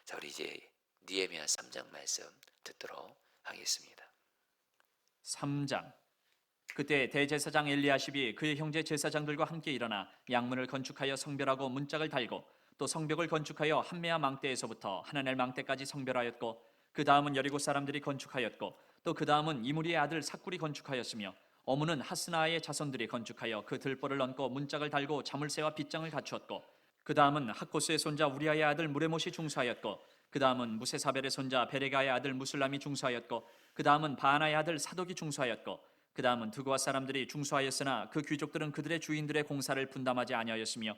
자, 우리 이제 느헤미야 3장 말씀 듣도록 하겠습니다. 3장. 그때 대제사장 엘리야십이 그의 형제 제사장들과 함께 일어나 양문을 건축하여 성별하고 문짝을 달고 또 성벽을 건축하여 한메아 망대에서부터 하나넬 망대까지 성별하였고 그 다음은 여리고 사람들이 건축하였고 또 그 다음은 이무리의 아들 삭굴이 건축하였으며 어문은 하스나의 자손들이 건축하여 그 들보를 얹고 문짝을 달고 자물쇠와 빗장을 갖추었고 그 다음은 학고스의 손자 우리아의 아들 무레못이 중수하였고 그 다음은 무세사벨의 손자 베레가의 아들 무술람이 중수하였고 그 다음은 바하나의 아들 사독이 중수하였고 그 다음은 드고아 사람들이 중수하였으나 그 귀족들은 그들의 주인들의 공사를 분담하지 아니하였으며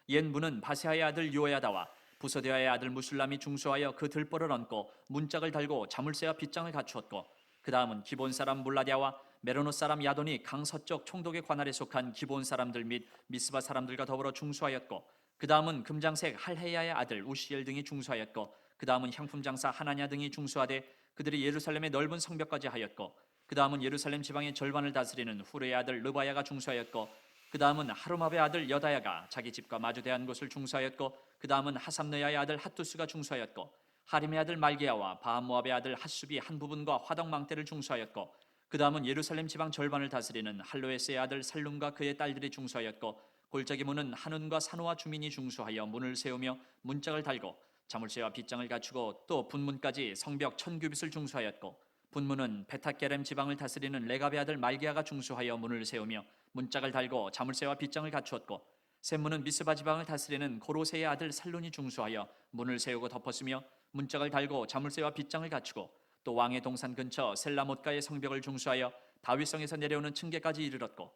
옛 문은 바세아의 아들 요야다와 부소데아의 아들 무술람이 중수하여 그 들보를 얹고 문짝을 달고 자물쇠와 빗장을 갖추었고 그 다음은 기본 사람 물라디아와 메로노 사람 야돈이 강 서쪽 총독의 관할에 속한 기본 사람들 및 미스바 사람들과 더불어 중수하였고 그 다음은 금장색 할헤야의 아들 우시엘 등이 중수하였고 그 다음은 향품 장사 하나냐 등이 중수하되 그들이 예루살렘의 넓은 성벽까지 하였고 그 다음은 예루살렘 지방의 절반을 다스리는 후르의 아들 르바야가 중수하였고 그 다음은 하루마베의 아들 여다야가 자기 집과 마주대한 곳을 중수하였고 그 다음은 하삼느야의 아들 핫두스가 중수하였고 하림의 아들 말게야와 바한모압의 아들 핫숲이 한 부분과 화덕망대를 중수하였고 그 다음은 예루살렘 지방 절반을 다스리는 할로에스의 아들 살룸과 그의 딸들이 중수하였고 골짜기 문은 한운과 산호와 주민이 중수하여 문을 세우며 문짝을 달고 자물쇠와 빗장을 갖추고 또 분문까지 성벽 1000규빗을 중수하였고 분문은 베타게렘 지방을 다스리는 레갑의 아들 말기야가 중수하여 문을 세우며 문짝을 달고 자물쇠와 빗장을 갖추었고 샘문은 미스바 지방을 다스리는 고로세의 아들 살룬이 중수하여 문을 세우고 덮었으며 문짝을 달고 자물쇠와 빗장을 갖추고 또 왕의 동산 근처 셀라못가의 성벽을 중수하여 다윗성에서 내려오는 층계까지 이르렀고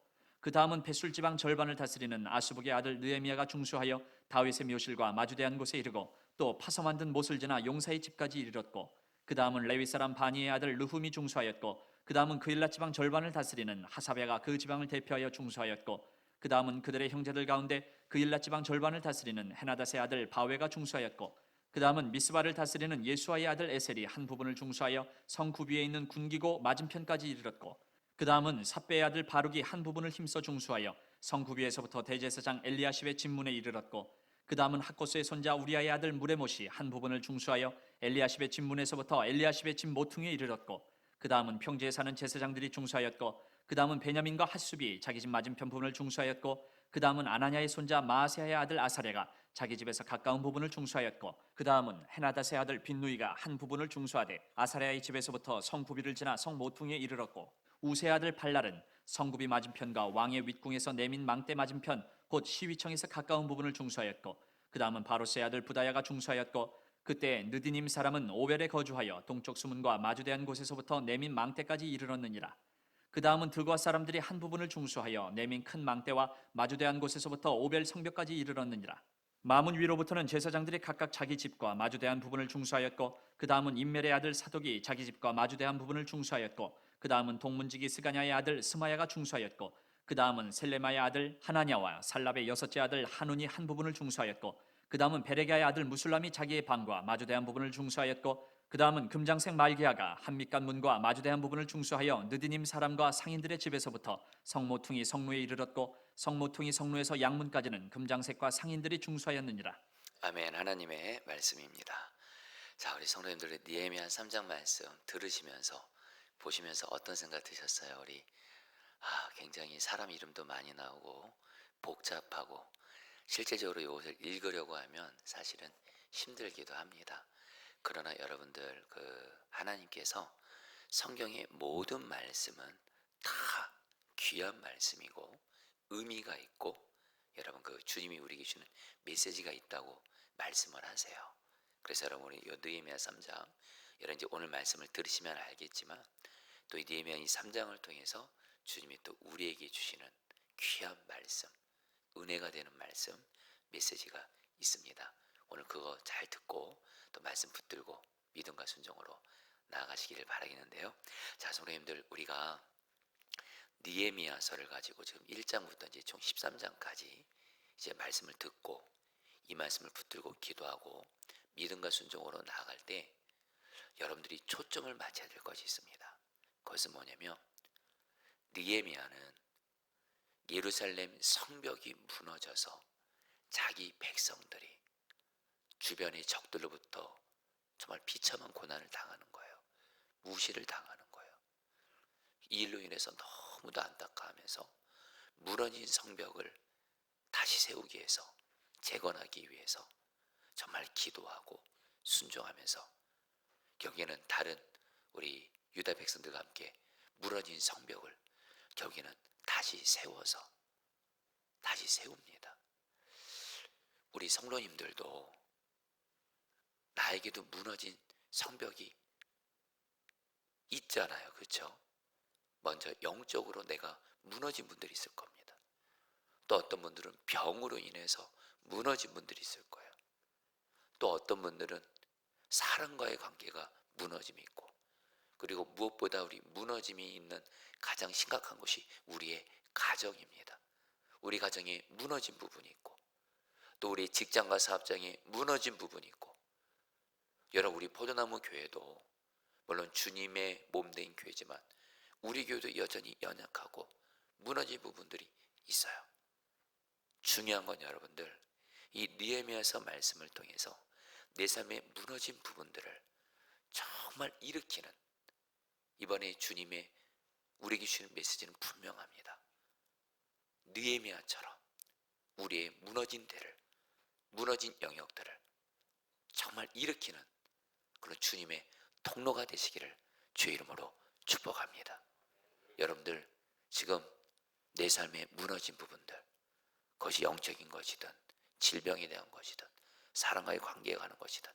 그 다음은 베술 지방 절반을 다스리는 아스북의 아들 느헤미야가 중수하여 다윗의 묘실과 마주대한 곳에 이르고 또 파서 만든 못을 지나 용사의 집까지 이르렀고 그 다음은 레위 사람 바니의 아들 르훔이 중수하였고 그 다음은 그일라 지방 절반을 다스리는 하사베가 그 지방을 대표하여 중수하였고 그 다음은 그들의 형제들 가운데 그일라 지방 절반을 다스리는 헤나닷의 아들 바웨가 중수하였고 그 다음은 미스바를 다스리는 예수아의 아들 에셀이 한 부분을 중수하여 성 구비에 있는 군기고 맞은편까지 이르렀고 그 다음은 삽베의 아들 바룩이 한 부분을 힘써 중수하여 성 구비에서부터 대제사장 엘리야십의 집문에 이르렀고 그 다음은 학고스의 손자 우리아의 아들 무레못이 한 부분을 중수하여 엘리야십의 집문에서부터 엘리야십의 집 모퉁이에 이르렀고 그 다음은 평지에 사는 제사장들이 중수하였고 그 다음은 베냐민과 핫숲이 자기 집 맞은편 부분을 중수하였고 그 다음은 아나냐의 손자 마아세아의 아들 아사랴가 자기 집에서 가까운 부분을 중수하였고 그 다음은 헤나닷의 아들 빈누이가 한 부분을 중수하되 아사랴의 집에서부터 성구비를 지나 성 모퉁이에 이르렀고 우세의 아들 발랄은 성구비 맞은편과 왕의 윗궁에서 내민 망대 맞은편 곧 시위청에서 가까운 부분을 중수하였고 그 다음은 바로스의 아들 부다야가 중수하였고 그때 느디님 사람은 오벨에 거주하여 동쪽 수문과 마주대한 곳에서부터 내민 망대까지 이르렀느니라. 그 다음은 드고아 사람들이 한 부분을 중수하여 내민 큰 망대와 마주대한 곳에서부터 오벨 성벽까지 이르렀느니라. 마문 위로부터는 제사장들이 각각 자기 집과 마주대한 부분을 중수하였고 그 다음은 임멜의 아들 사독이 자기 집과 마주대한 부분을 중수하였고 그 다음은 동문지기 스가냐의 아들 스마야가 중수하였고 그 다음은 셀레마의 아들 하나냐와 살랍의 여섯째 아들 하눈이 한 부분을 중수하였고 그 다음은 베레가의 아들 무술람이 자기의 방과 마주대한 부분을 중수하였고 그 다음은 금장색 말기야가 한밑간 문과 마주대한 부분을 중수하여 느디님 사람과 상인들의 집에서부터 성모퉁이 성루에 이르렀고 성모퉁이 성루에서 양문까지는 금장색과 상인들이 중수하였느니라. 아멘. 하나님의 말씀입니다. 자, 우리 성도님들 느헤미야 3장 말씀 들으시면서 보시면서 어떤 생각 드셨어요? 우리 굉장히 사람 이름도 많이 나오고 복잡하고 실제적으로 이것을 읽으려고 하면 사실은 힘들기도 합니다. 그러나 여러분들 하나님께서 성경의 모든 말씀은 다 귀한 말씀이고 의미가 있고 여러분 주님이 우리에게 주는 메시지가 있다고 말씀을 하세요. 그래서 여러분 우리 느헤미야 3장 여러분 이제 오늘 말씀을 들으시면 알겠지만 또 이 느헤미야 이 3장을 통해서 주님이 또 우리에게 주시는 귀한 말씀, 은혜가 되는 말씀, 메시지가 있습니다. 오늘 그거 잘 듣고 또 말씀 붙들고 믿음과 순종으로 나아가시기를 바라겠는데요. 자, 성도님들 우리가 느헤미야서를 가지고 지금 1장부터 이제 총 13장까지 이제 말씀을 듣고 이 말씀을 붙들고 기도하고 믿음과 순종으로 나아갈 때 여러분들이 초점을 맞춰야 될 것이 있습니다. 그것은 뭐냐면 느헤미야는 예루살렘 성벽이 무너져서 자기 백성들이 주변의 적들로부터 정말 비참한 고난을 당하는 거예요. 무시를 당하는 거예요. 이 일로 인해서 너무도 안타까워하면서 무너진 성벽을 다시 세우기 위해서, 재건하기 위해서 정말 기도하고 순종하면서 결국에는 다른 우리 유다 백성들과 함께 무너진 성벽을 결국에는 다시 세워서 다시 세웁니다. 우리 성도님들도 나에게도 무너진 성벽이 있잖아요. 그렇죠? 먼저 영적으로 내가 무너진 분들이 있을 겁니다. 또 어떤 분들은 병으로 인해서 무너진 분들이 있을 거예요. 또 어떤 분들은 사람과의 관계가 무너짐이 있고, 그리고 무엇보다 우리 무너짐이 있는 가장 심각한 것이 우리의 가정입니다. 우리 가정에 무너진 부분이 있고, 또 우리 직장과 사업장에 무너진 부분이 있고, 여러분 우리 포도나무 교회도 물론 주님의 몸된 교회지만 우리 교회도 여전히 연약하고 무너진 부분들이 있어요. 중요한 건 여러분들, 이 느헤미야서 말씀을 통해서 내 삶의 무너진 부분들을 정말 일으키는, 이번에 주님의 우리에게 주는 메시지는 분명합니다. 느헤미야처럼 우리의 무너진 데를, 무너진 영역들을 정말 일으키는 그런 주님의 통로가 되시기를 주의 이름으로 축복합니다. 여러분들 지금 내 삶의 무너진 부분들, 그것이 영적인 것이든 질병에 대한 것이든 사람과의 관계에 관한 것이든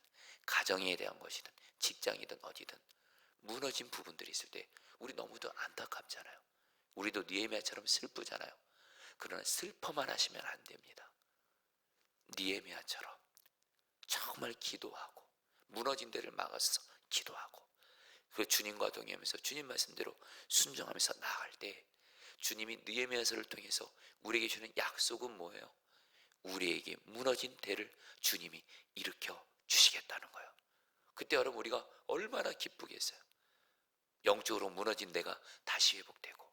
가정에 대한 것이든 직장이든 어디든 무너진 부분들이 있을 때 우리 너무도 안타깝잖아요. 우리도 느헤미야처럼 슬프잖아요. 그러나 슬퍼만 하시면 안 됩니다. 느헤미야처럼 정말 기도하고 무너진 데를 막아서 기도하고 그 주님과 동행하면서 주님 말씀대로 순종하면서 나아갈 때 주님이 느헤미야서를 통해서 우리에게 주는 약속은 뭐예요? 우리에게 무너진 데를 주님이 일으켜 주시겠다는 거예요. 그때 여러분 우리가 얼마나 기쁘겠어요. 영적으로 무너진 데가 다시 회복되고,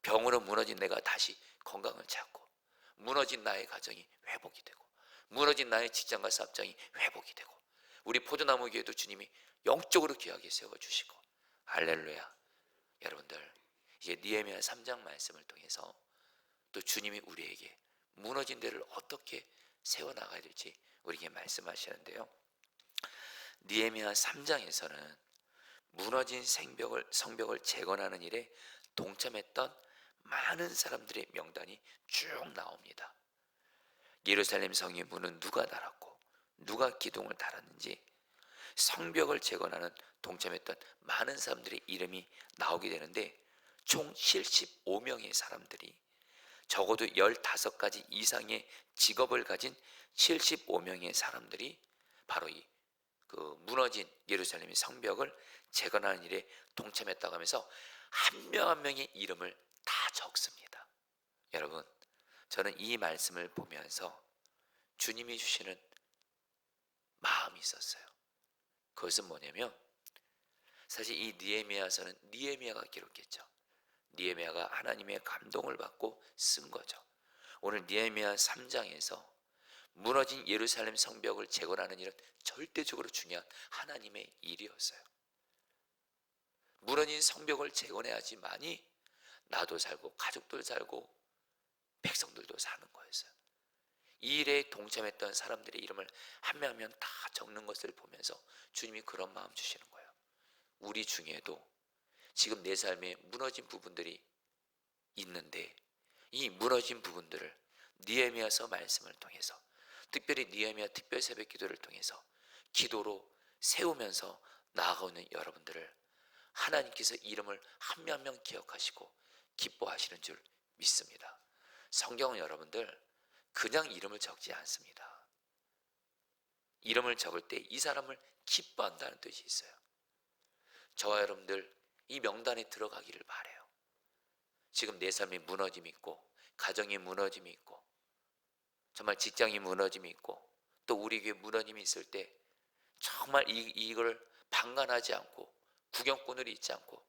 병으로 무너진 데가 다시 건강을 찾고, 무너진 나의 가정이 회복이 되고, 무너진 나의 직장과 사업장이 회복이 되고, 우리 포도나무 교회도 주님이 영적으로 귀하게 세워주시고, 할렐루야. 여러분들 이제 느헤미야 3장 말씀을 통해서 또 주님이 우리에게 무너진 데를 어떻게 세워나가야 될지 우리에게 말씀하시는데요, 느헤미야 3장에서는 무너진 성벽을 재건하는 일에 동참했던 많은 사람들의 명단이 쭉 나옵니다. 예루살렘 성의 문은 누가 달았고 누가 기둥을 달았는지, 성벽을 재건하는 동참했던 많은 사람들의 이름이 나오게 되는데, 총 75명의 사람들이, 적어도 15가지 이상의 직업을 가진 75명의 사람들이 바로 이 무너진 예루살렘의 성벽을 재건하는 일에 동참했다고 하면서 한 명 한 명의 이름을 다 적습니다. 여러분, 저는 이 말씀을 보면서 주님이 주시는 마음이 있었어요. 그것은 뭐냐면, 사실 이 느헤미야서는 느헤미야가 기록했죠. 느헤미야가 하나님의 감동을 받고 쓴 거죠. 오늘 느헤미야 3장에서 무너진 예루살렘 성벽을 재건하는 일은 절대적으로 중요한 하나님의 일이었어요. 무너진 성벽을 재건해야지만이 나도 살고 가족도 살고 백성들도 사는 거였어요. 이 일에 동참했던 사람들의 이름을 한 명 한 명 다 적는 것을 보면서 주님이 그런 마음 주시는 거예요. 우리 중에도 지금 내 삶에 무너진 부분들이 있는데, 이 무너진 부분들을 느헤미야서 말씀을 통해서, 특별히 느헤미야 특별 새벽 기도를 통해서 기도로 세우면서 나아가는 여러분들을 하나님께서 이름을 한 명 한 명 기억하시고 기뻐하시는 줄 믿습니다. 성경은 여러분들 그냥 이름을 적지 않습니다. 이름을 적을 때 이 사람을 기뻐한다는 뜻이 있어요. 저와 여러분들 이 명단에 들어가기를 바라요. 지금 내 삶에 무너짐이 있고, 가정에 무너짐이 있고, 정말 직장에 무너짐이 있고, 또 우리 교회 무너짐이 있을 때 정말 이걸 방관하지 않고 구경꾼으로 있지 않고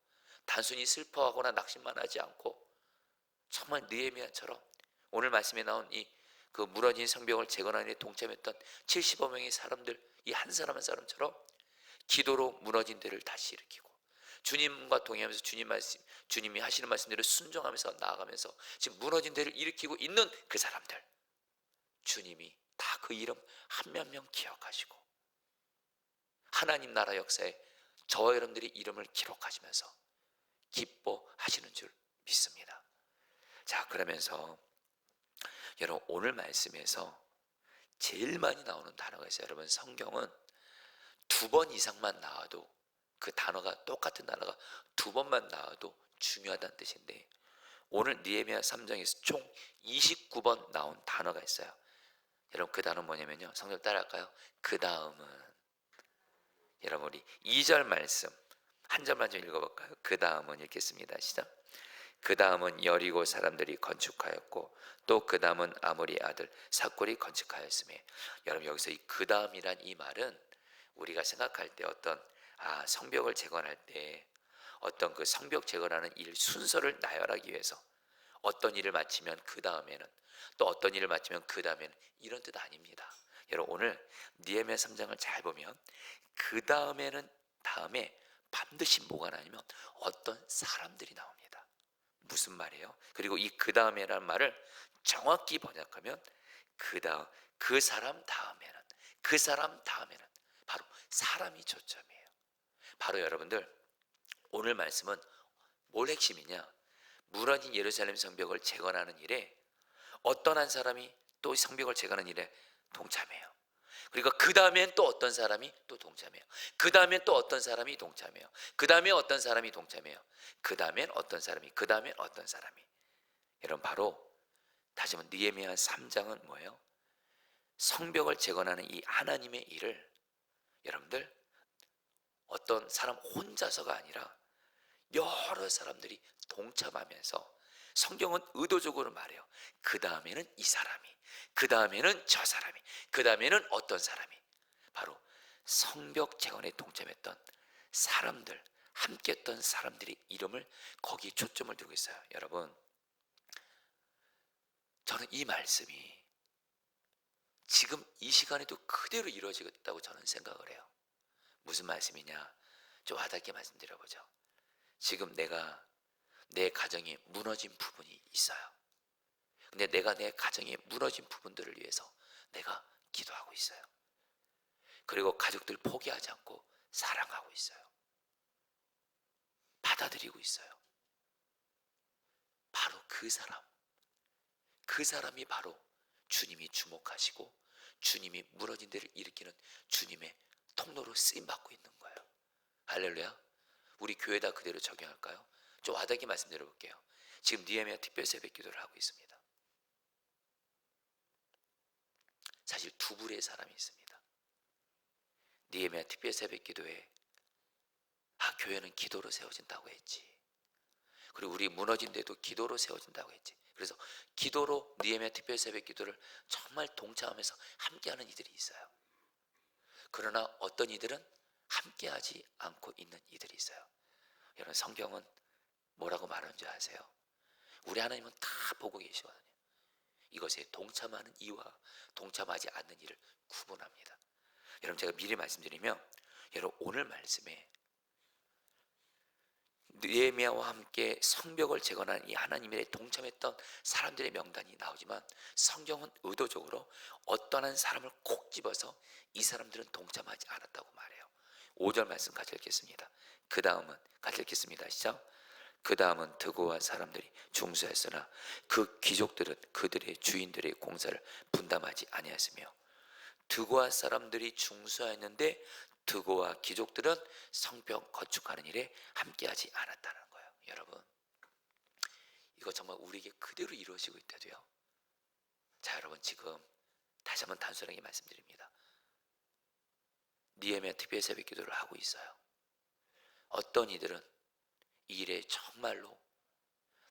단순히 슬퍼하거나 낙심만 하지 않고, 정말 느헤미야처럼 오늘 말씀에 나온 이 무너진 성벽을 재건하는 데 동참했던 75명의 사람들, 이 한 사람 한 사람처럼 기도로 무너진 데를 다시 일으키고, 주님과 동행하면서 주님이 하시는 말씀대로 순종하면서 나아가면서 지금 무너진 데를 일으키고 있는 그 사람들, 주님이 다 그 이름 한 명 한 명 기억하시고 하나님 나라 역사에 저와 여러분들의 이름을 기록하시면서 기뻐하시는 줄 믿습니다. 자, 그러면서 여러분, 오늘 말씀에서 제일 많이 나오는 단어가 있어요. 여러분, 성경은 2번 이상만 나와도, 그 단어가 똑같은 단어가 2번만 나와도 중요하다는 뜻인데, 오늘 느헤미야 3장에서 총 29번 나온 단어가 있어요. 여러분, 그 단어는 뭐냐면요, 성경 따라할까요? 그 다음은. 여러분, 우리 2절 말씀 한 절만 좀 읽어볼까요? 그 다음은 읽겠습니다. 시작. 그 다음은 여리고 사람들이 건축하였고 또 그 다음은 아모리 아들 삭골이 건축하였으며. 여러분, 여기서 이 그 다음이란 이 말은 우리가 생각할 때 어떤 성벽을 재건할 때 어떤 그 성벽 재건하는 일 순서를 나열하기 위해서 어떤 일을 마치면 그 다음에는 또 어떤 일을 마치면 그 다음에는, 이런 뜻 아닙니다. 여러분, 오늘 느헤미야 3장을 잘 보면 그 다음에는 다음에 반드시 뭐가 나냐면 어떤 사람들이 나옵니다. 무슨 말이에요? 그리고 이 그 다음에라는 말을 정확히 번역하면 그 다음, 그 사람 다음에는, 그 사람 다음에는 바로 사람이 초점이에요. 바로 여러분들, 오늘 말씀은 뭘 핵심이냐? 무너진 예루살렘 성벽을 재건하는 일에 어떤 한 사람이 또 성벽을 재건하는 일에 동참해요. 그러니까 그 다음엔 또 어떤 사람이 또 동참해요. 그 다음엔 또 어떤 사람이 동참해요. 그 다음에 어떤 사람이 동참해요. 그 다음엔 어떤 사람이, 그 다음엔 어떤 사람이. 여러분, 바로 다시 한번 느헤미야 3장은 뭐예요? 성벽을 재건하는 이 하나님의 일을 여러분들 어떤 사람 혼자서가 아니라 여러 사람들이 동참하면서, 성경은 의도적으로 말해요. 그 다음에는 이 사람이, 그 다음에는 저 사람이, 그 다음에는 어떤 사람이. 바로 성벽 재건에 동참했던 사람들, 함께했던 사람들의 이름을 거기에 초점을 두고 있어요. 여러분, 저는 이 말씀이 지금 이 시간에도 그대로 이루어지겠다고 저는 생각을 해요. 무슨 말씀이냐? 좀 와닿게 말씀드려보죠. 지금 내가 내 가정에 무너진 부분이 있어요. 근데 내가 내 가정에 무너진 부분들을 위해서 내가 기도하고 있어요. 그리고 가족들 포기하지 않고 사랑하고 있어요. 받아들이고 있어요. 바로 그 사람이 바로 주님이 주목하시고 주님이 무너진 데를 일으키는 주님의 통로로 쓰임받고 있는 거예요. 할렐루야. 우리 교회다 그대로 적용할까요? 좀 와닿게 말씀드려 볼게요. 지금 느헤미야 특별 새벽 기도를 하고 있습니다. 사실 두 부류의 사람이 있습니다. 느헤미야 특별 새벽 기도에 교회는 기도로 세워진다고 했지. 그리고 우리 무너진 데도 기도로 세워진다고 했지. 그래서 기도로 느헤미야 특별 새벽 기도를 정말 동참하면서 함께하는 이들이 있어요. 그러나 어떤 이들은 함께하지 않고 있는 이들이 있어요. 여러분, 성경은 뭐라고 말하는 줄 아세요? 우리 하나님은 다 보고 계시거든요. 이것에 동참하는 이와 동참하지 않는 이를 구분합니다. 여러분, 제가 미리 말씀드리면, 여러분 오늘 말씀에 느헤미야와 함께 성벽을 재건한 이 하나님의 동참했던 사람들의 명단이 나오지만 성경은 의도적으로 어떠한 사람을 콕 집어서 이 사람들은 동참하지 않았다고 말해요. 5절 말씀 같이 읽겠습니다. 그 다음은 같이 읽겠습니다. 시작. 그 다음은 드고와 사람들이 중수했으나 그 귀족들은 그들의 주인들의 공사를 분담하지 아니하였으며. 드고와 사람들이 중수하였는데 드고와 귀족들은 성벽 건축하는 일에 함께하지 않았다는 거예요. 여러분, 이거 정말 우리에게 그대로 이루어지고 있다도요. 자, 여러분, 지금 다시 한번 단순하게 말씀드립니다. 느헤미야 특별 새벽 기도를 하고 있어요. 어떤 이들은 이 일에 정말로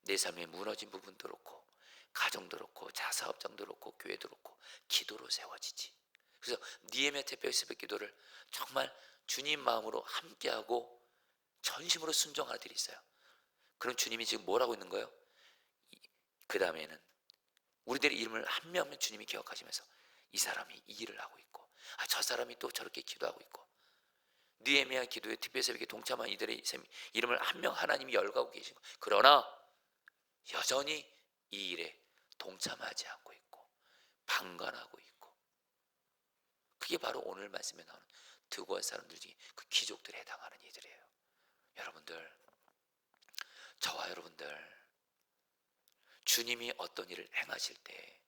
내 삶에 무너진 부분도 그렇고 가정도 그렇고 자사업장도 그렇고 교회도 그렇고 기도로 세워지지. 그래서 느헤미야 특별 새벽 기도를 정말 주님 마음으로 함께하고 전심으로 순종하는 들이 있어요. 그럼 주님이 지금 뭐라고 있는 거예요? 그 다음에는 우리들의 이름을 한 명 한 명 주님이 기억하시면서 이 사람이 이 일을 하고 있고 저 사람이 또 저렇게 기도하고 있고. 느헤미야 기도에 특별 새벽에 동참한 이들의 이름을 한 명 하나님이 열거하고 계신 거. 그러나 여전히 이 일에 동참하지 않고 있고 방관하고 있고, 그게 바로 오늘 말씀에 나오는 드고한 사람들 중에 그 귀족들에 해당하는 이들이에요. 여러분들, 저와 여러분들, 주님이 어떤 일을 행하실 때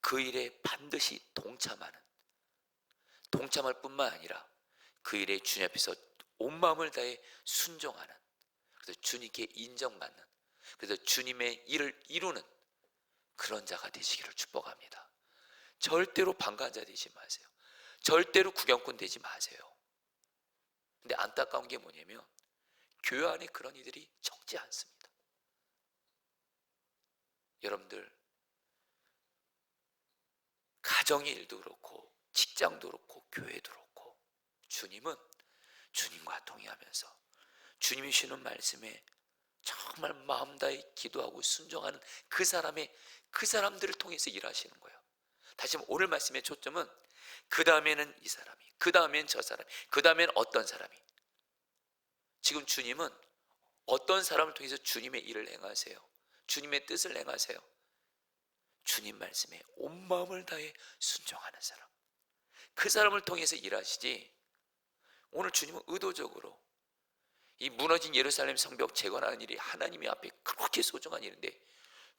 그 일에 반드시 동참할 뿐만 아니라 그 일에 주님 앞에서 온 마음을 다해 순종하는, 그래서 주님께 인정받는, 그래서 주님의 일을 이루는 그런 자가 되시기를 축복합니다. 절대로 방관자 되지 마세요. 절대로 구경꾼 되지 마세요. 근데 안타까운 게 뭐냐면 교회 안에 그런 이들이 적지 않습니다. 여러분들, 가정의 일도 그렇고 직장도 그렇고 교회도 그렇고 주님은 주님과 동의하면서 주님이 주시는 말씀에 정말 마음 다해 기도하고 순종하는 그 사람들을 통해서 일하시는 거예요. 다시 한번 오늘 말씀의 초점은 그 다음에는 이 사람이, 그 다음엔 저 사람이, 그 다음엔 어떤 사람이. 지금 주님은 어떤 사람을 통해서 주님의 일을 행하세요? 주님의 뜻을 행하세요? 주님 말씀에 온 마음을 다해 순종하는 사람, 그 사람을 통해서 일하시지. 오늘 주님은 의도적으로 이 무너진 예루살렘 성벽 재건하는 일이 하나님의 앞에 그렇게 소중한 일인데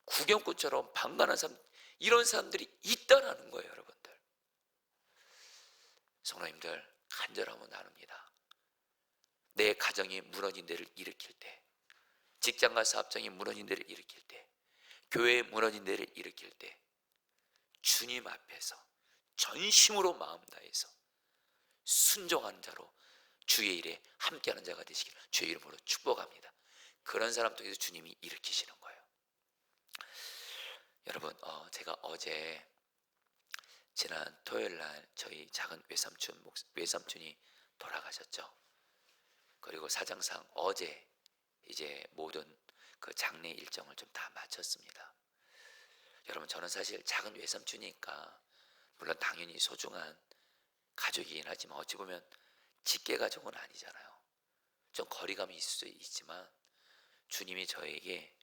구경꾼처럼 방관한 사람, 이런 사람들이 있다라는 거예요. 여러분들, 성도님들, 간절함은 나눕니다. 내 가정이 무너진 데를 일으킬 때, 직장과 사업장이 무너진 데를 일으킬 때, 교회에 무너진 데를 일으킬 때 주님 앞에서 전심으로 마음 다해서 순종하는 자로 주의 일에 함께하는 자가 되시길 주의 이름으로 축복합니다. 그런 사람 통해서 주님이 일으키시는 거예요. 여러분, 제가 어제 지난 토요일 날 저희 작은 외삼촌이 돌아가셨죠. 그리고 사정상 어제 이제 모든 그 장례 일정을 좀 다 마쳤습니다. 여러분, 저는 사실 작은 외삼촌이니까 물론 당연히 소중한 가족이긴 하지만 어찌 보면 직계 가족은 아니잖아요. 좀 거리감이 있을 수 있지만 주님이 저에게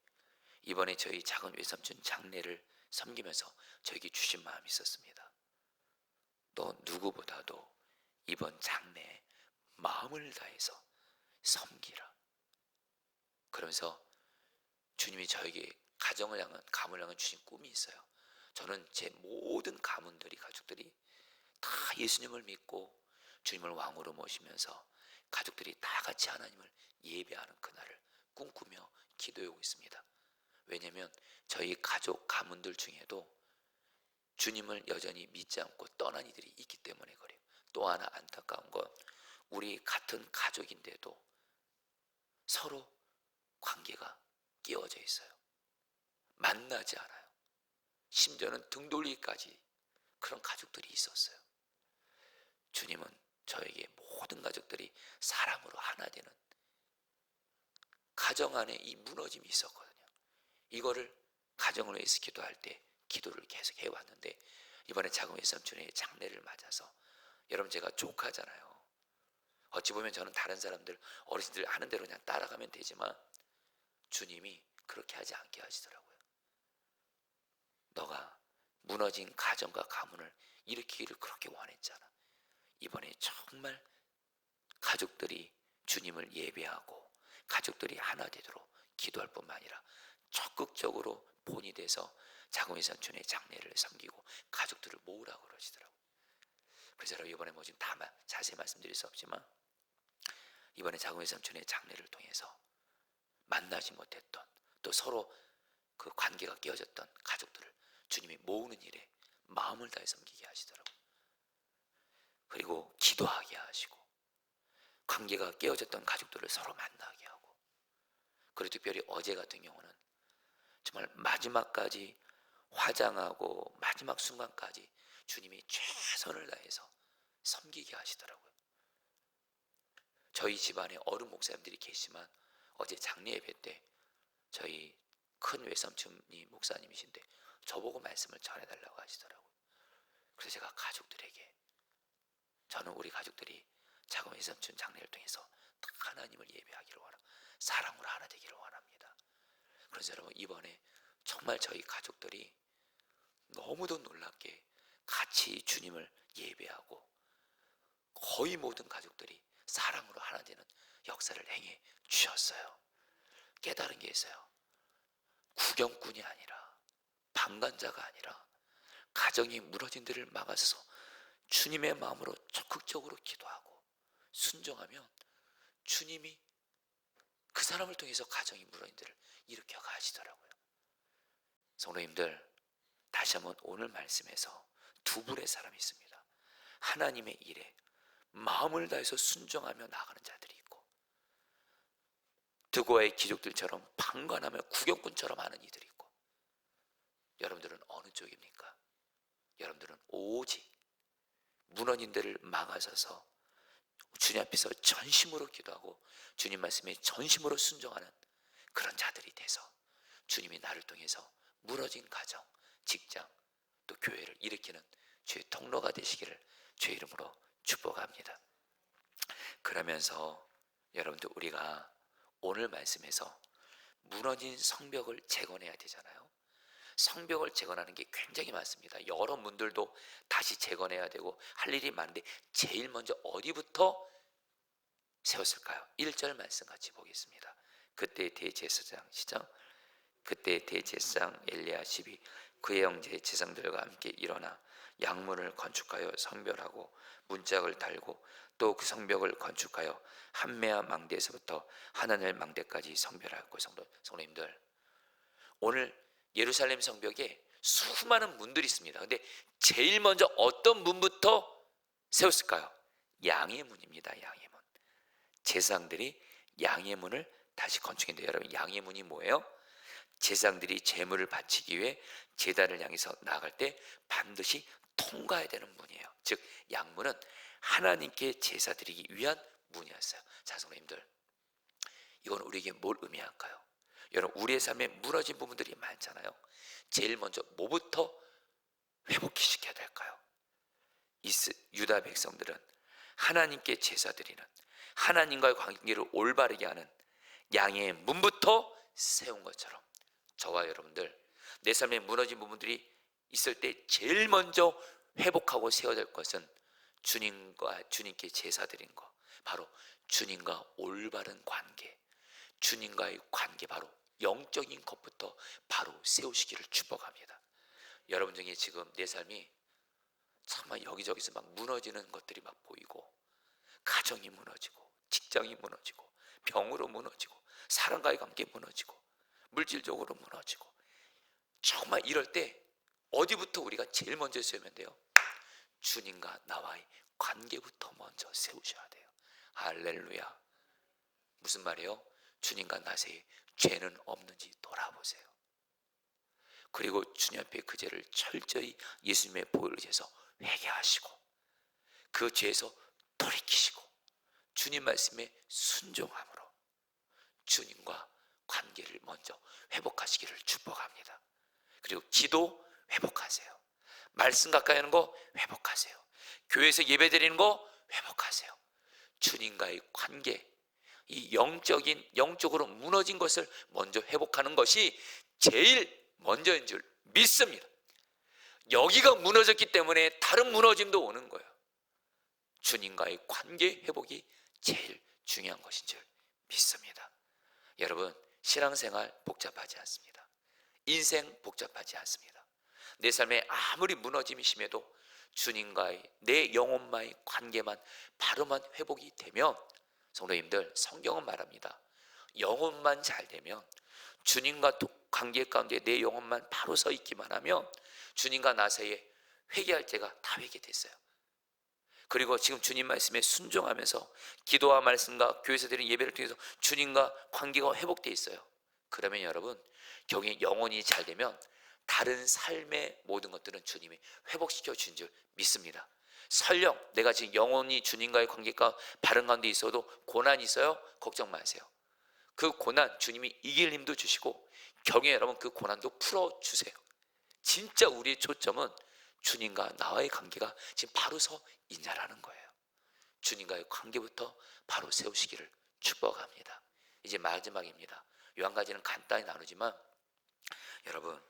이번에 저희 작은 외삼촌 장례를 섬기면서 저에게 주신 마음이 있었습니다. 너 누구보다도 이번 장례에 마음을 다해서 섬기라. 그러면서 주님이 저에게 가정을 향한, 가문을 향한 주신 꿈이 있어요. 저는 제 모든 가족들이 다 예수님을 믿고 주님을 왕으로 모시면서 가족들이 다 같이 하나님을 예배하는 그날을 꿈꾸며 기도하고 있습니다. 왜냐하면 저희 가문들 중에도 주님을 여전히 믿지 않고 떠난 이들이 있기 때문에 그래요. 또 하나 안타까운 건 우리 같은 가족인데도 서로 관계가 끼워져 있어요. 만나지 않아요. 심지어는 등 돌리기까지 그런 가족들이 있었어요. 주님은 저에게 모든 가족들이 사랑으로 하나 되는 가정 안에 이 무너짐이 있었거든요. 이거를 가정을 위해서 기도할 때 기도를 계속 해왔는데 이번에 작은 외삼촌의 장례를 맞아서, 여러분 제가 조카잖아요. 어찌 보면 저는 다른 사람들 어르신들 하는 대로 그냥 따라가면 되지만 주님이 그렇게 하지 않게 하시더라고요. 너가 무너진 가정과 가문을 일으키기를 그렇게 원했잖아. 이번에 정말 가족들이 주님을 예배하고 가족들이 하나 되도록 기도할 뿐만 아니라 적극적으로 본이 돼서 작은 외삼촌의 장례를 섬기고 가족들을 모으라고 그러시더라고요. 그래서 여러분, 이번에 뭐 지금 다 자세히 말씀드릴 수 없지만 이번에 작은 외삼촌의 장례를 통해서 만나지 못했던, 또 서로 그 관계가 깨어졌던 가족들을 주님이 모으는 일에 마음을 다해 섬기게 하시더라고요. 그리고 기도하게 하시고 관계가 깨어졌던 가족들을 서로 만나게 하고, 그리고 특별히 어제 같은 경우는 정말 마지막까지 화장하고 마지막 순간까지 주님이 최선을 다해서 섬기게 하시더라고요. 저희 집안에 어른 목사님들이 계시지만 어제 장례 예배 때 저희 큰 외삼촌이 목사님이신데 저보고 말씀을 전해달라고 하시더라고요. 그래서 제가 가족들에게, 저는 우리 가족들이 차가운 삼촌 장례를 통해서 다 하나님을 예배하기를 원합니다. 사랑으로 하나 되기를 원합니다. 그래서 여러분, 이번에 정말 저희 가족들이 너무도 놀랍게 같이 주님을 예배하고 거의 모든 가족들이 사랑으로 하나 되는 역사를 행해 주셨어요. 깨달은 게 있어요. 구경꾼이 아니라, 방관자가 아니라 가정이 무너진 데를 막아서 주님의 마음으로 적극적으로 기도하고 순종하면 주님이 그 사람을 통해서 가정이 무너진 데를 일으켜 가시더라고요. 성도님들, 다시 한번 오늘 말씀에서 두 부류의 사람이 있습니다. 하나님의 일에 마음을 다해서 순종하며 나아가는 자들이 있고, 드고아의 귀족들처럼 방관하며 구경꾼처럼 하는 이들이 있고. 여러분들은 어느 쪽입니까? 여러분들은 오직 무너진 데를 막아서서 주님 앞에서 전심으로 기도하고 주님 말씀에 전심으로 순종하는 그런 자들이 돼서 주님이 나를 통해서 무너진 가정, 직장, 또 교회를 일으키는 주의 통로가 되시기를 주의 이름으로 축복합니다. 그러면서 여러분들, 우리가 오늘 말씀에서 무너진 성벽을 재건해야 되잖아요. 성벽을 재건하는 게 굉장히 많습니다. 여러 문들도 다시 재건해야 되고 할 일이 많은데 제일 먼저 어디부터 세웠을까요? 1절 말씀 같이 보겠습니다. 그때 대제사장, 시작. 그때 대제사장 엘리야십이 그의 형제 제사장들과 함께 일어나 양문을 건축하여 성별하고 문짝을 달고 또 그 성벽을 건축하여 한메아 망대에서부터 하나넬 망대까지 성별하였고. 성도님들, 오늘 예루살렘 성벽에 수많은 문들이 있습니다. 근데 제일 먼저 어떤 문부터 세웠을까요? 양의 문입니다. 양의 문. 제사장들이 양의 문을 다시 건축했는데, 여러분, 양의 문이 뭐예요? 제사장들이 제물을 바치기 위해 제단을 향해서 나아갈 때 반드시 통과해야 되는 문이에요. 즉, 양문은 하나님께 제사 드리기 위한 문이었어요. 자, 성도님들, 이건 우리에게 뭘 의미할까요? 여러분, 우리의 삶에 무너진 부분들이 많잖아요. 제일 먼저 뭐부터 회복시켜야 될까요? 유다 백성들은 하나님께 제사 드리는, 하나님과의 관계를 올바르게 하는 양의 문부터 세운 것처럼 저와 여러분들, 내 삶에 무너진 부분들이 있을 때 제일 먼저 회복하고 세워야 될 것은 주님께 제사 드린 거, 바로 주님과 올바른 관계, 주님과의 관계, 바로 영적인 것부터 바로 세우시기를 축복합니다. 여러분 중에 지금 내 삶이 정말 여기저기서 막 무너지는 것들이 막 보이고, 가정이 무너지고, 직장이 무너지고, 병으로 무너지고, 사람과의 관계 무너지고, 물질적으로 무너지고, 정말 이럴 때 어디부터 우리가 제일 먼저 세우면 돼요? 주님과 나와의 관계부터 먼저 세우셔야 돼요. 할렐루야. 무슨 말이에요? 주님과 나 사이에 죄는 없는지 돌아보세요. 그리고 주님 앞에 그 죄를 철저히 예수님의 보혈을 위해서 회개하시고 그 죄에서 돌이키시고 주님 말씀에 순종함으로 주님과 관계를 먼저 회복하시기를 축복합니다. 그리고 기도 회복하세요. 말씀 가까이 하는 거 회복하세요. 교회에서 예배드리는 거 회복하세요. 주님과의 관계, 이 영적으로 무너진 것을 먼저 회복하는 것이 제일 먼저인 줄 믿습니다. 여기가 무너졌기 때문에 다른 무너짐도 오는 거예요. 주님과의 관계 회복이 제일 중요한 것인 줄 믿습니다. 여러분, 신앙생활 복잡하지 않습니다. 인생 복잡하지 않습니다. 내 삶에 아무리 무너짐이 심해도 주님과의 내 영혼과의 관계만 바로만 회복이 되면, 성도님들, 성경은 말합니다. 영혼만 잘 되면, 주님과 관계 가운데 내 영혼만 바로 서 있기만 하면 주님과 나 사이에 회개할 때가 다 회개됐어요. 그리고 지금 주님 말씀에 순종하면서 기도와 말씀과 교회에서 드리는 예배를 통해서 주님과 관계가 회복되어 있어요. 그러면 여러분, 경이 영혼이 잘 되면 다른 삶의 모든 것들은 주님이 회복시켜 주신 줄 믿습니다. 설령 내가 지금 영혼이 주님과의 관계가 바른 가운데 있어도 고난이 있어요? 걱정 마세요. 그 고난 주님이 이길 힘도 주시고 경에 여러분 그 고난도 풀어주세요. 진짜 우리의 초점은 주님과 나와의 관계가 지금 바로 서 있냐라는 거예요. 주님과의 관계부터 바로 세우시기를 축복합니다. 이제 마지막입니다. 이 한 가지는 간단히 나누지만 여러분,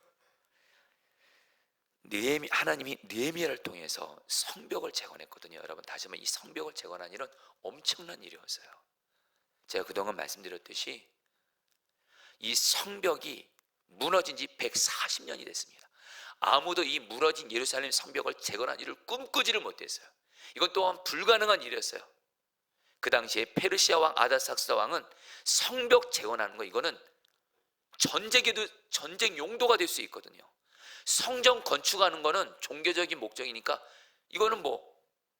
하나님이 느헤미야를 통해서 성벽을 재건했거든요. 여러분, 다시 한번 이 성벽을 재건한 일은 엄청난 일이었어요. 제가 그동안 말씀드렸듯이 이 성벽이 무너진 지 140년이 됐습니다. 아무도 이 무너진 예루살렘 성벽을 재건한 일을 꿈꾸지를 못했어요. 이건 또한 불가능한 일이었어요. 그 당시에 페르시아 왕 아다삭스다 왕은 성벽 재건하는 거, 이거는 전쟁 용도가 될 수 있거든요. 성전 건축하는 거는 종교적인 목적이니까 이거는 뭐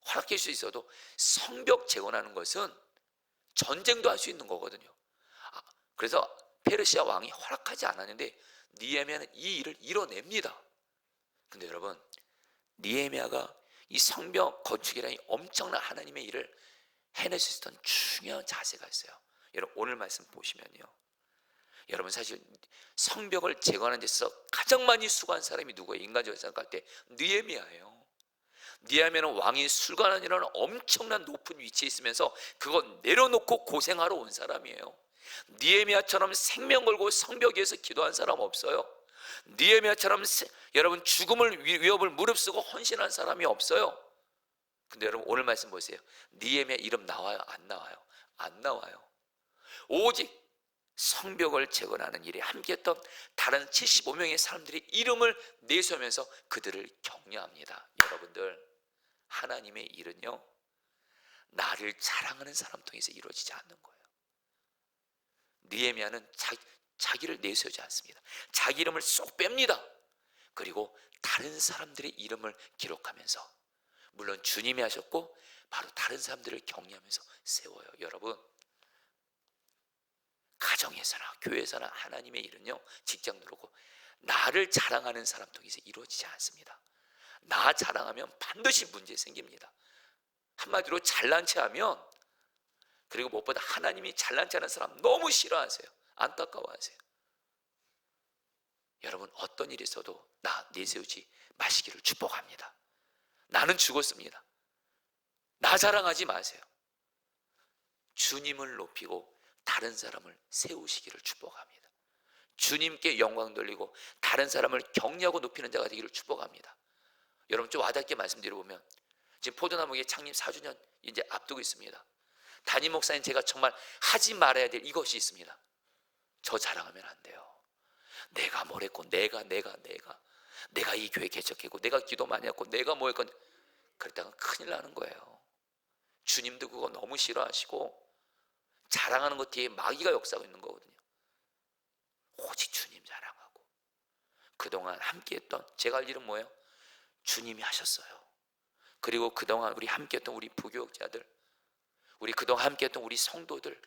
허락할 수 있어도 성벽 재건하는 것은 전쟁도 할 수 있는 거거든요. 그래서 페르시아 왕이 허락하지 않았는데 느헤미야는 이 일을 이뤄냅니다. 근데 여러분, 느헤미야가 이 성벽 건축이라는 엄청난 하나님의 일을 해낼 수 있었던 중요한 자세가 있어요. 여러분, 오늘 말씀 보시면요, 여러분, 사실 성벽을 재건하는 데 있어서 가장 많이 수고한 사람이 누구예요? 인간적으로 생각할 때 느헤미야예요. 느헤미야는 왕이 술관원이라는 엄청난 높은 위치에 있으면서 그거 내려놓고 고생하러 온 사람이에요. 느헤미야처럼 생명 걸고 성벽 위에서 기도한 사람 없어요. 느헤미야처럼 여러분 죽음을 위협을 무릅쓰고 헌신한 사람이 없어요. 근데 여러분, 오늘 말씀 보세요. 느헤미야 이름 나와요? 안 나와요? 안 나와요. 오직 성벽을 재건하는 일에 함께했던 다른 75명의 사람들이 이름을 내세우면서 그들을 격려합니다. 여러분들, 하나님의 일은요, 나를 자랑하는 사람 통해서 이루어지지 않는 거예요. 느헤미야는 자기를 내세우지 않습니다. 자기 이름을 쏙 뺍니다. 그리고 다른 사람들의 이름을 기록하면서, 물론 주님이 하셨고 바로 다른 사람들을 격려하면서 세워요. 여러분, 가정에서나 교회에서나 하나님의 일은요, 직장도 그렇고 나를 자랑하는 사람 통해서 이루어지지 않습니다. 나 자랑하면 반드시 문제 생깁니다. 한마디로 잘난 체 하면, 그리고 무엇보다 하나님이 잘난 체 하는 사람 너무 싫어하세요. 안타까워하세요. 여러분, 어떤 일이 있어도 나 내세우지 마시기를 축복합니다. 나는 죽었습니다. 나 자랑하지 마세요. 주님을 높이고 다른 사람을 세우시기를 축복합니다. 주님께 영광 돌리고 다른 사람을 격려하고 높이는 자가 되기를 축복합니다. 여러분, 좀 와닿게 말씀드려보면 지금 포도나무의 창립 4주년 이제 앞두고 있습니다. 담임 목사님, 제가 정말 하지 말아야 될 이것이 있습니다. 저 자랑하면 안 돼요. 내가 뭘 했고 내가 이 교회 개척했고 내가 기도 많이 했고 내가 뭐 했건, 그랬다가 큰일 나는 거예요. 주님도 그거 너무 싫어하시고 자랑하는 것 뒤에 마귀가 역사하고 있는 거거든요. 오직 주님 자랑하고, 그동안 함께했던, 제가 할 일은 뭐예요? 주님이 하셨어요. 그리고 그동안 우리 함께했던 우리 부교육자들, 우리 그동안 함께했던 우리 성도들,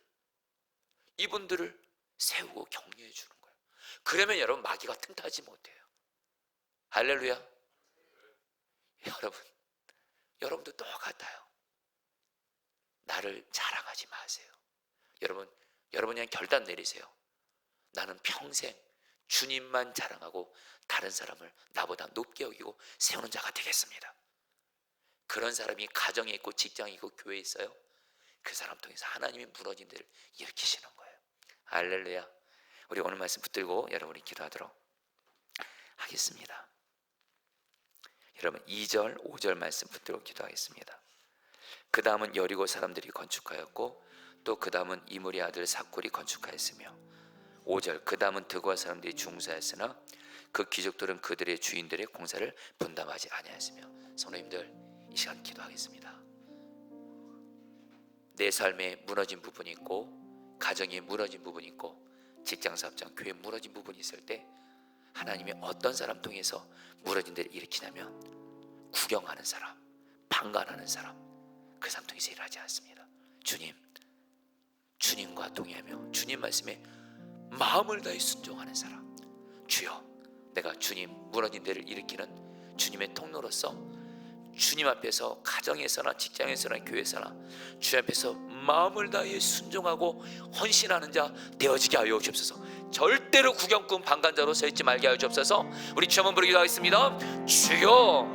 이분들을 세우고 격려해 주는 거예요. 그러면 여러분, 마귀가 틈타지 못해요. 할렐루야. 여러분도 똑같아요. 나를 자랑하지 마세요. 여러분이 그냥 결단 내리세요. 나는 평생 주님만 자랑하고 다른 사람을 나보다 높게 여기고 세우는 자가 되겠습니다. 그런 사람이 가정에 있고 직장에 있고 교회에 있어요. 그 사람 통해서 하나님이 무너진 데를 일으키시는 거예요. 할렐루야. 우리 오늘 말씀 붙들고 여러분이 기도하도록 하겠습니다. 여러분, 2절 5절 말씀 붙들고 기도하겠습니다. 그 다음은 여리고 사람들이 건축하였고 또 그 다음은 이므리 아들 삭골이 건축하였으며, 5절 그 다음은 드고아 사람들이 중사했으나 그 귀족들은 그들의 주인들의 공사를 분담하지 아니하였으며. 성도님들, 이 시간 기도하겠습니다. 내 삶에 무너진 부분이 있고, 가정에 무너진 부분이 있고, 직장 사업장 교회에 무너진 부분이 있을 때 하나님이 어떤 사람 통해서 무너진 데를 일으키냐면, 구경하는 사람, 방관하는 사람, 그 사람 통해서 일하지 않습니다. 주님과 동의하며 주님 말씀에 마음을 다해 순종하는 사람, 주여, 내가 주님 무너진 데를 일으키는 주님의 통로로서 주님 앞에서 가정에서나 직장에서나 교회에서나 주님 앞에서 마음을 다해 순종하고 헌신하는 자 되어지게 하여 주옵소서. 절대로 구경꾼 방관자로 서 있지 말게 하여 주옵소서. 우리 주여 한번 부르기도 하겠습니다. 주여.